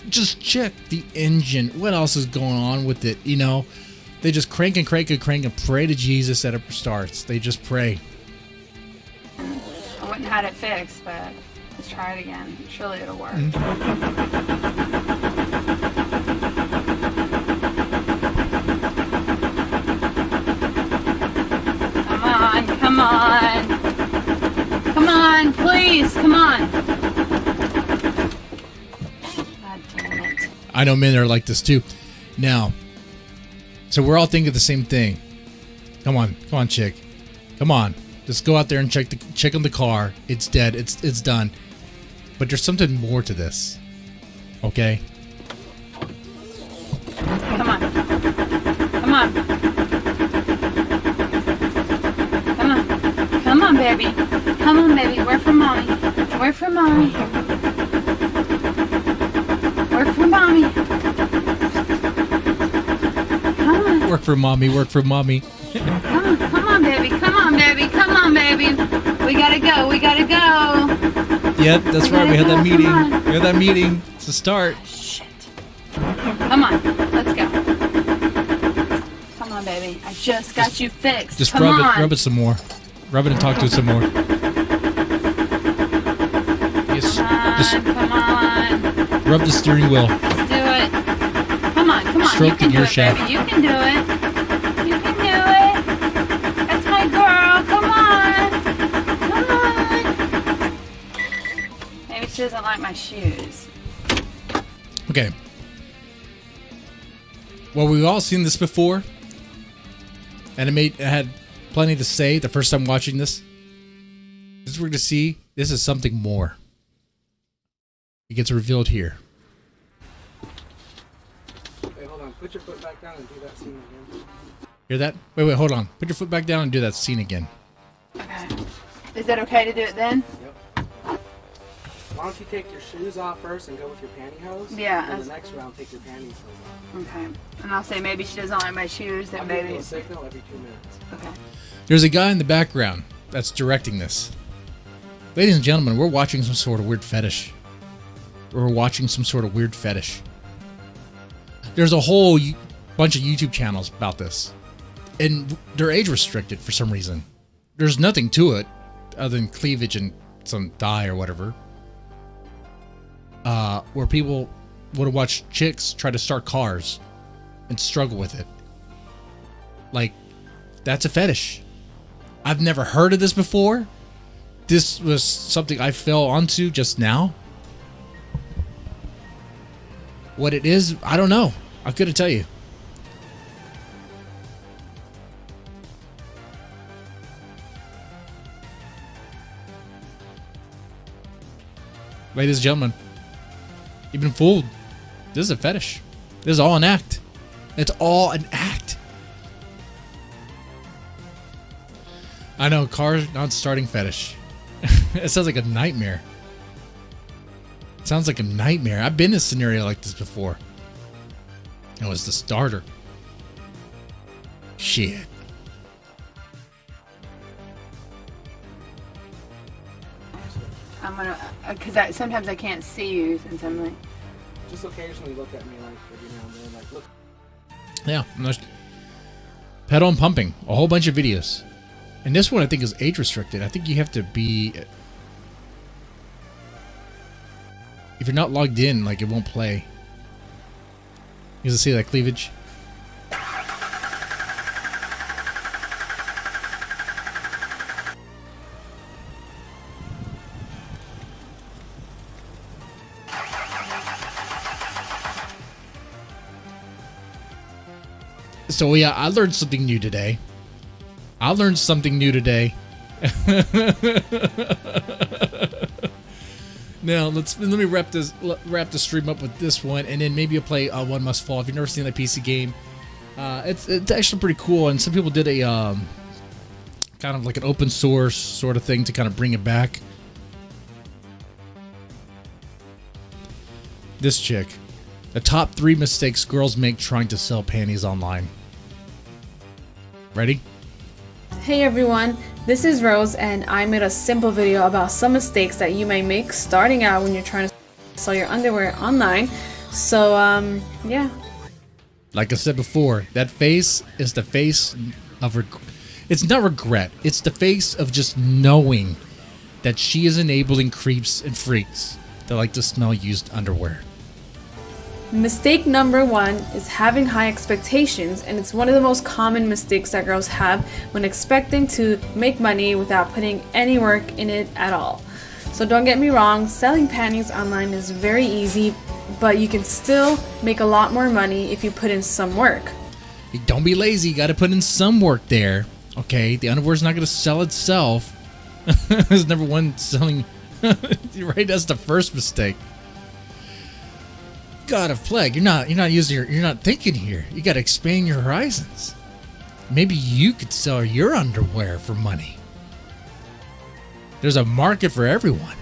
just check the engine. What else is going on with it? They just crank and pray to Jesus that it starts. They just pray. I wouldn't have had it fixed, but let's try it again. Surely it'll work. Come on, please, come on. God damn it. I know men are like this too. Now, so we're all thinking the same thing. Come on, chick. Come on. Just go out there and check on the car. It's dead. It's done. But there's something more to this. Okay? Come on. Come on, baby. Come on, baby. Work for mommy. Work for mommy. Work for mommy. Come on. Work for mommy. Come on, baby. Come on, baby. We gotta go. Yep, that's right. We had that meeting. It's a start. Shit. Come on. Let's go. baby. I just got you fixed. Just Come on. rub it some more. Rub it and talk to it some more. Yes, just Come on. rub the steering wheel. Let's do it. Come on. Stroke You can the gear do it, shaft. baby. You can do it. You can do it. That's my girl. Come on. Maybe she doesn't like my shoes. Okay. Well, we've all seen this before, and it had plenty to say the first time watching this. This we're going to see. This is something more. It gets revealed here. Hey, hold on. Put your foot back down and do that scene again. Hear that? Wait, hold on. Put your foot back down and do that scene again. Okay. Is that okay to do it then? Yep. Why don't you take your shoes off first and go with your pantyhose? Yeah, And that's- the next round, take your panties off. Okay. And I'll say maybe she doesn't like my shoes, then I'll give you maybe. a signal every 2 minutes. Okay. There's a guy in the background that's directing this. Ladies and gentlemen, we're watching some sort of weird fetish. We're watching some sort of weird fetish. There's a whole bunch of YouTube channels about this. And they're age restricted for some reason. There's nothing to it other than cleavage and some dye or whatever. Where people want to watch chicks try to start cars and struggle with it. Like, that's a fetish. I've never heard of this before. This was something I fell onto just now. What it is, I don't know. I couldn't tell you. Ladies and gentlemen, you've been fooled. This is a fetish. This is all an act. It's all an act. I know, car not starting fetish. It sounds like a nightmare. It sounds like a nightmare. I've been in a scenario like this before. It was the starter. Shit. I'm gonna, because sometimes I can't see you since I'm like. Just occasionally look at me like every now and then, like look. Yeah. and there's pedal and pumping. A whole bunch of videos. And this one I think is age restricted. I think you have to be... If you're not logged in, like, it won't play. You can see that cleavage. So yeah, I learned something new today. Now let me wrap the stream up with this one, and then maybe you'll play One Must Fall. If you've never seen that PC game, it's actually pretty cool. And some people did a kind of like an open source sort of thing to kind of bring it back. This chick, the top 3 mistakes girls make trying to sell panties online. Ready? Hey everyone, this is Rose and I made a simple video about some mistakes that you may make starting out when you're trying to sell your underwear online. So yeah. Like I said before, that face is the face of it's not regret. It's the face of just knowing that she is enabling creeps and freaks that like to smell used underwear. Mistake number 1 is having high expectations, and it's one of the most common mistakes that girls have when expecting to make money without putting any work in it at all. So don't get me wrong, selling panties online is very easy, but you can still make a lot more money if you put in some work. Don't be lazy. You got to put in some work there. Okay, the underwear's not going to sell itself. There's never one selling. Right, that's the first mistake. God of plague, you're not thinking here. You got to expand your horizons. Maybe you could sell your underwear for money. There's a market for everyone.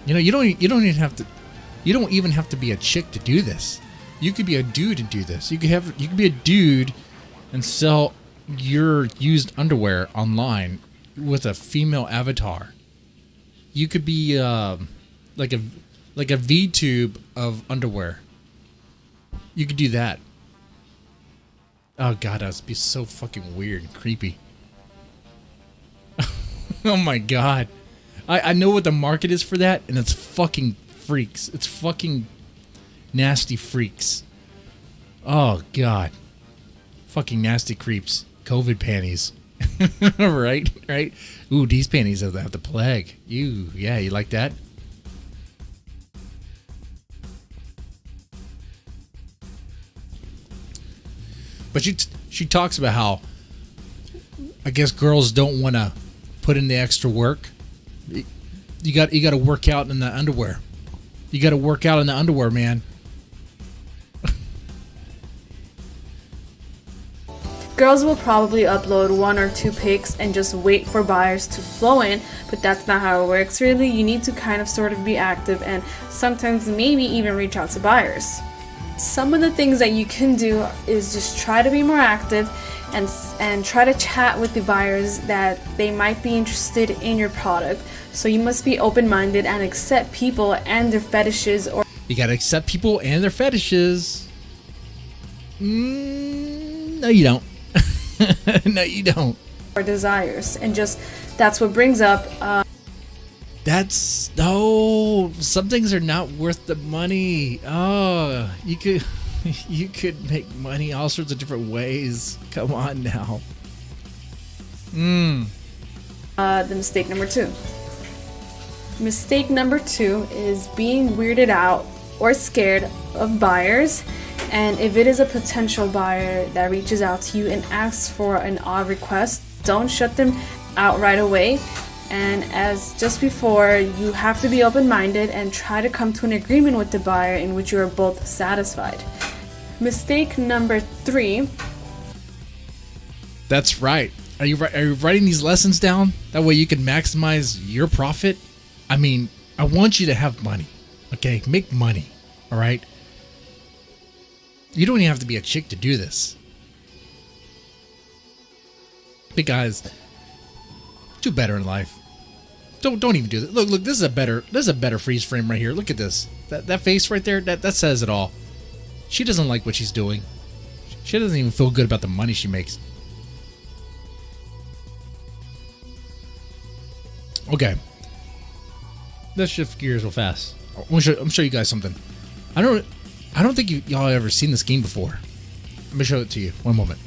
You know, you don't even have to be a chick to do this. You could be a dude and do this. You could be a dude and sell your used underwear online with a female avatar. You could be like a VTube of underwear. You could do that. Oh god, that would be so fucking weird and creepy. Oh my god. I know what the market is for that, and it's fucking freaks. It's fucking nasty freaks. Oh god. Fucking nasty creeps. COVID panties. Right? Ooh, these panties have the plague. Yeah, you like that? But she talks about how, I guess, girls don't want to put in the extra work. You got to work out in the underwear. You got to work out in the underwear, man. Girls will probably upload 1 or 2 pics and just wait for buyers to flow in, but that's not how it works really. You need to kind of sort of be active and sometimes maybe even reach out to buyers. Some of the things that you can do is just try to be more active and try to chat with the buyers that they might be interested in your product. So you must be open-minded and accept people and their fetishes. Or you gotta accept people and their fetishes. No, you don't. No, you don't. Or desires, and just that's what brings up. Some things are not worth the money. Oh, you could make money all sorts of different ways. Come on now. The mistake number 2. Mistake number 2 is being weirded out or scared of buyers. And if it is a potential buyer that reaches out to you and asks for an odd request, don't shut them out right away. And as just before, you have to be open-minded and try to come to an agreement with the buyer in which you are both satisfied. Mistake number 3. That's right. Are you writing these lessons down? That way you can maximize your profit? I mean, I want you to have money. Okay? Make money. All right? You don't even have to be a chick to do this. Big guys, do better in life. Don't even do that. Look, this is a better freeze frame right here. Look at this. That face right there, that says it all. She doesn't like what she's doing. She doesn't even feel good about the money she makes. Okay. Let's shift gears real fast. I'm gonna show you guys something. I don't think y'all ever seen this game before. Let me show it to you. One moment.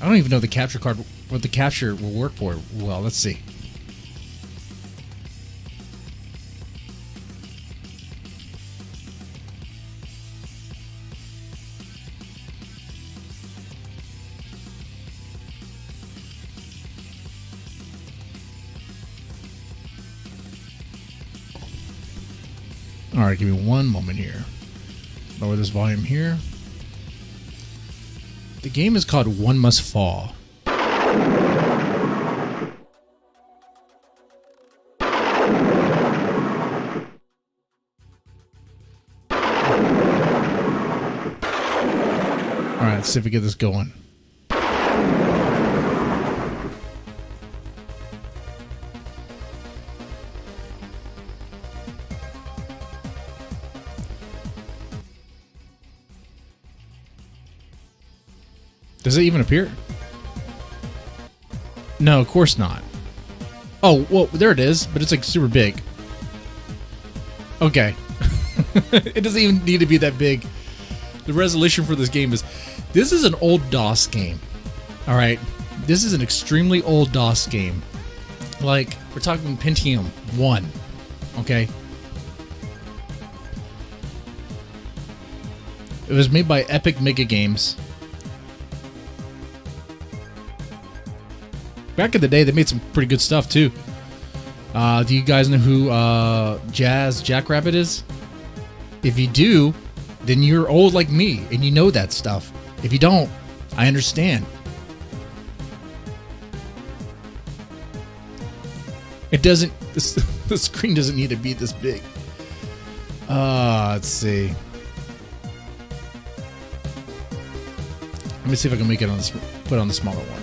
I don't even know the capture card, what the capture will work for. Well, let's see. All right, give me one moment here. Lower this volume here. The game is called One Must Fall. Alright, let's see if we get this going. Does it even appear? No, of course not. Oh, well, there it is, but it's like super big. Okay. It doesn't even need to be that big. The resolution for this game is... This is an old DOS game. Alright? This is an extremely old DOS game. Like, we're talking Pentium 1. Okay? It was made by Epic Mega Games. Back in the day, they made some pretty good stuff, too. Do you guys know who Jazz Jackrabbit is? If you do, then you're old like me, and you know that stuff. If you don't, I understand. It doesn't... the screen doesn't need to be this big. Let's see. Let me see if I can make it on this... Put it on the smaller one.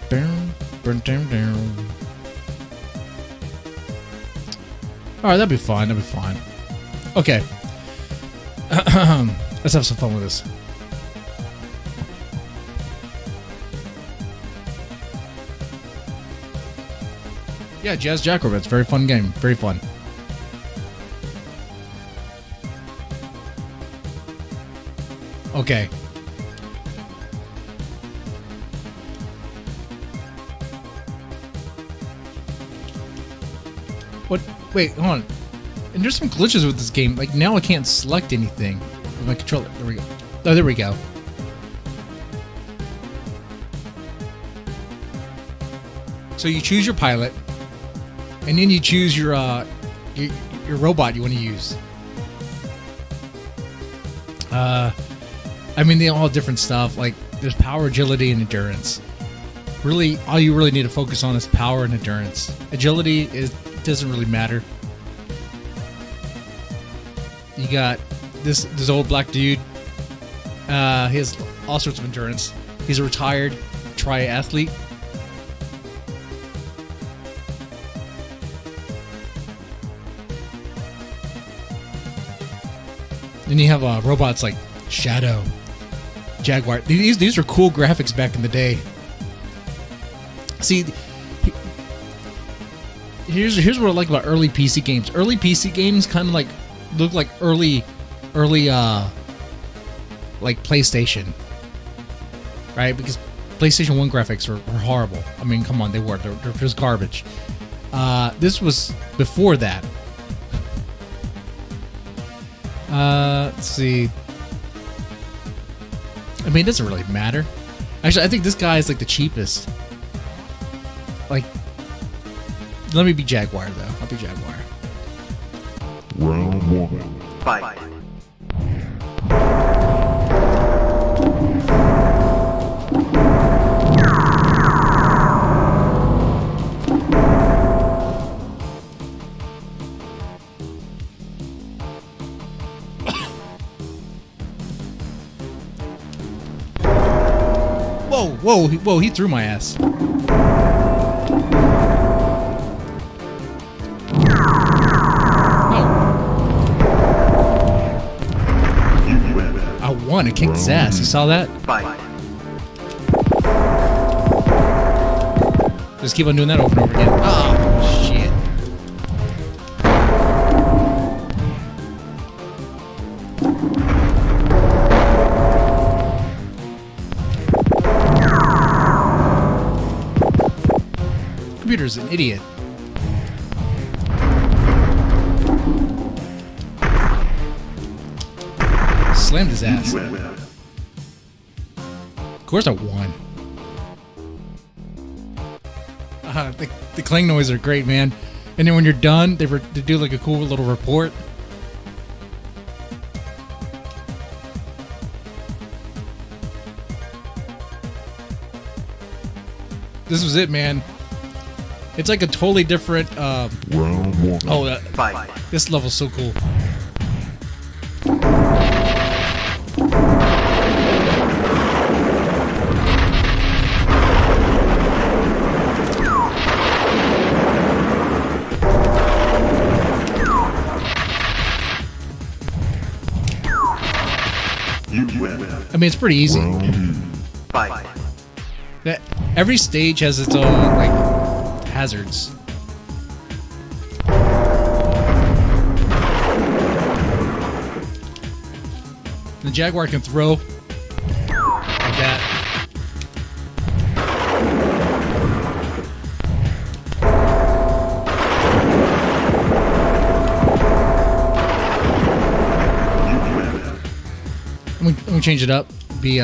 Down, burn down, down. Alright, that'd be fine. That'd be fine. Okay. Let's have some fun with this. Yeah, Jazz Jackrabbits. Very fun game. Very fun. Okay. What? Wait, hold on. And there's some glitches with this game. Like, now I can't select anything with my controller. There we go. Oh, there we go. So you choose your pilot, and then you choose your robot you want to use. I mean, they all have different stuff. Like, there's power, agility, and endurance. Really, all you really need to focus on is power and endurance. Agility doesn't really matter. You got this old black dude. He has all sorts of endurance. He's a retired triathlete. Then you have robots like Shadow, Jaguar. These are cool graphics back in the day. See, here's what I like about early PC games. Early PC games kind of like look like early like PlayStation, right? Because PlayStation 1 graphics are horrible. I mean, come on, they're just garbage. This was before that. Let's see. I mean, it doesn't really matter. Actually, I think this guy is like the cheapest. Like, let me be Jaguar though. I'll be Jaguar. Round 1. Fight. Whoa, he threw my ass. I won. I kicked his ass. You saw that? Fight. Just keep on doing that over and over again. Oh, shit. Computer's an idiot. Slammed his ass. Of course I won. The clang noise are great, man. And then when you're done, they do like a cool little report. This was it, man. It's like a totally different. Round 1. Oh, Fight. this level's so cool. I mean, it's pretty easy. Fight. That every stage has its own like hazards. The Jaguar can throw like that. I'm gonna change it up. Be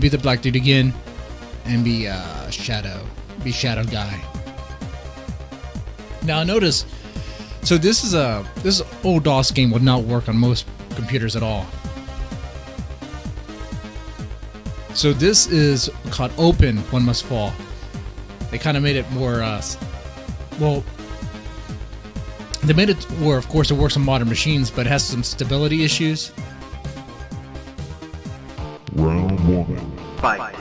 the black dude again, and be Shadow. Be Shadow guy. Now notice, so this old DOS game would not work on most computers at all. So this is called Open One Must Fall. They kind of made it more, well, they made it where, of course, it works on modern machines, but it has some stability issues. Round 1. Fight.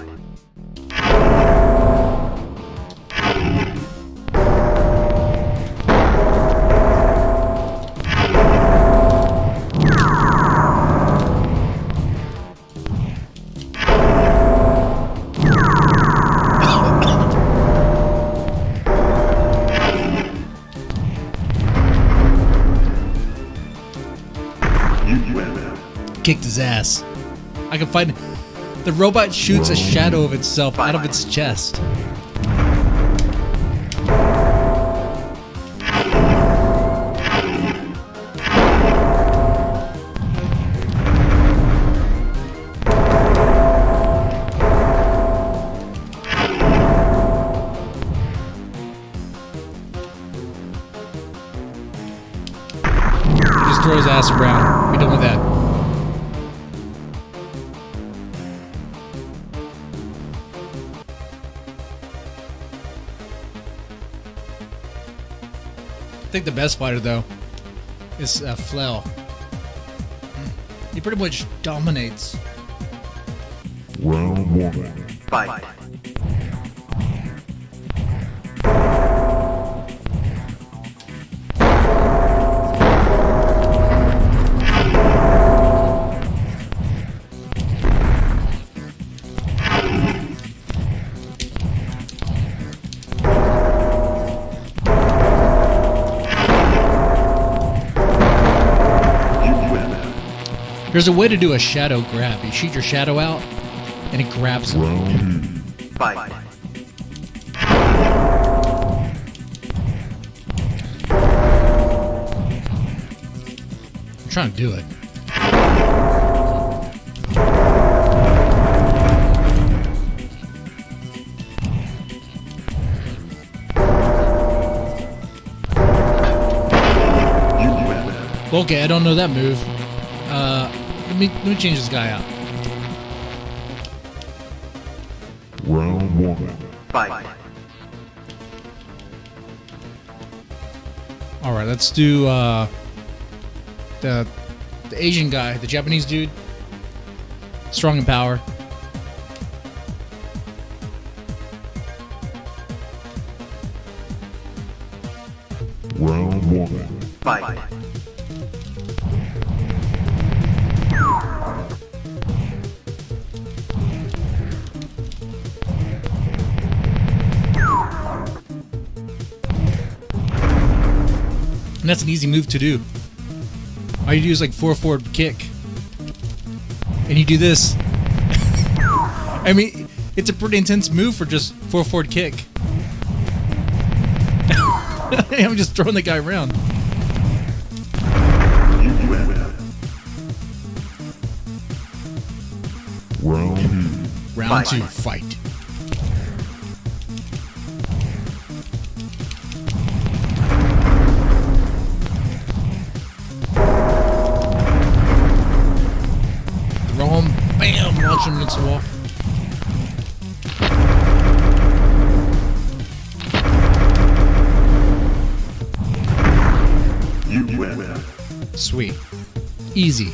Kicked his ass. I can find... The robot shoots a shadow of itself out of its chest. Just throw his ass around. Be done with that. I think the best fighter though is Flail. He pretty much dominates. Round 1. Fight. There's a way to do a shadow grab. You shoot your shadow out, and it grabs him. Round 2. Fight. I'm trying to do it. Okay, I don't know that move. Let me change this guy out. Round 1. Fight. All right, let's do the Asian guy, the Japanese dude. Strong in power. Round 1. Fight. And that's an easy move to do. All you do is like 4-forward kick. And you do this. I mean, it's a pretty intense move for just 4-forward kick. I'm just throwing the guy around. Round 2, fight. Throw him, bam, launch him against the wall. Sweet. Easy.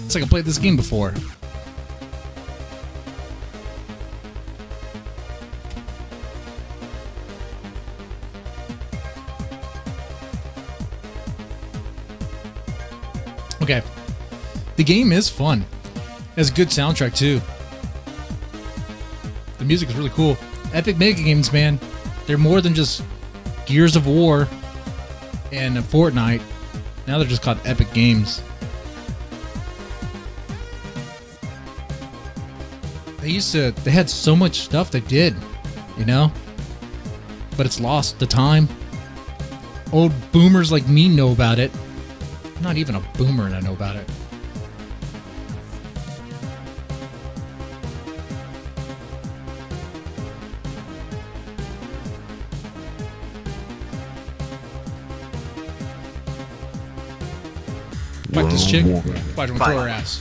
It's like I played this game before. Okay. The game is fun. It has a good soundtrack too. The music is really cool. Epic Mega Games, man. They're more than just Gears of War and Fortnite. Now they're just called Epic Games. They had so much stuff they did, you know? But it's lost the time. Old boomers like me know about it. I'm not even a boomer and I know about it. Fight this chick. Fight her and throw her ass.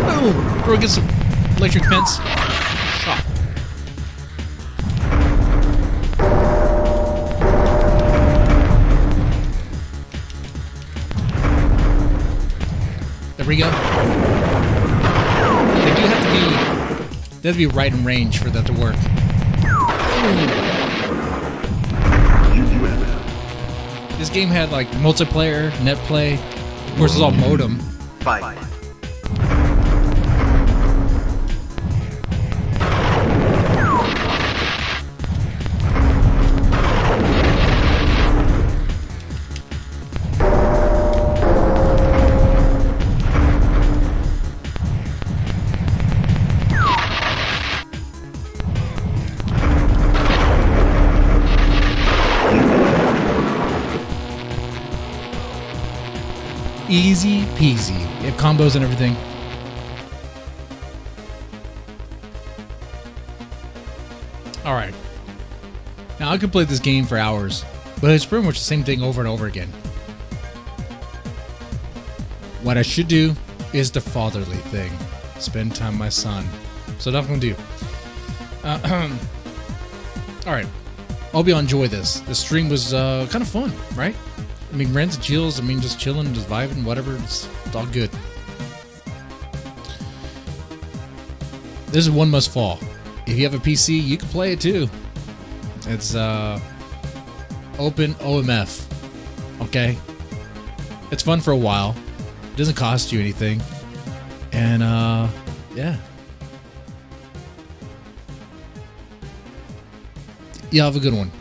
Boom! Throw against some electric fence. Shot. There we go. They have to be right in range for that to work. This game had like multiplayer, net play. Of course, it's all modem. Fight. Easy peasy. You have combos and everything. Alright. Now I could play this game for hours, but it's pretty much the same thing over and over again. What I should do is the fatherly thing. Spend time with my son. So that's what I'm going to do. Alright. Hope you enjoy this. The stream was kind of fun, right? I mean, rants and chills. I mean, just chilling, just vibing, whatever. It's all good. This is One Must Fall. If you have a PC, you can play it too. It's open OMF. Okay? It's fun for a while. It doesn't cost you anything. And, yeah. You have a good one.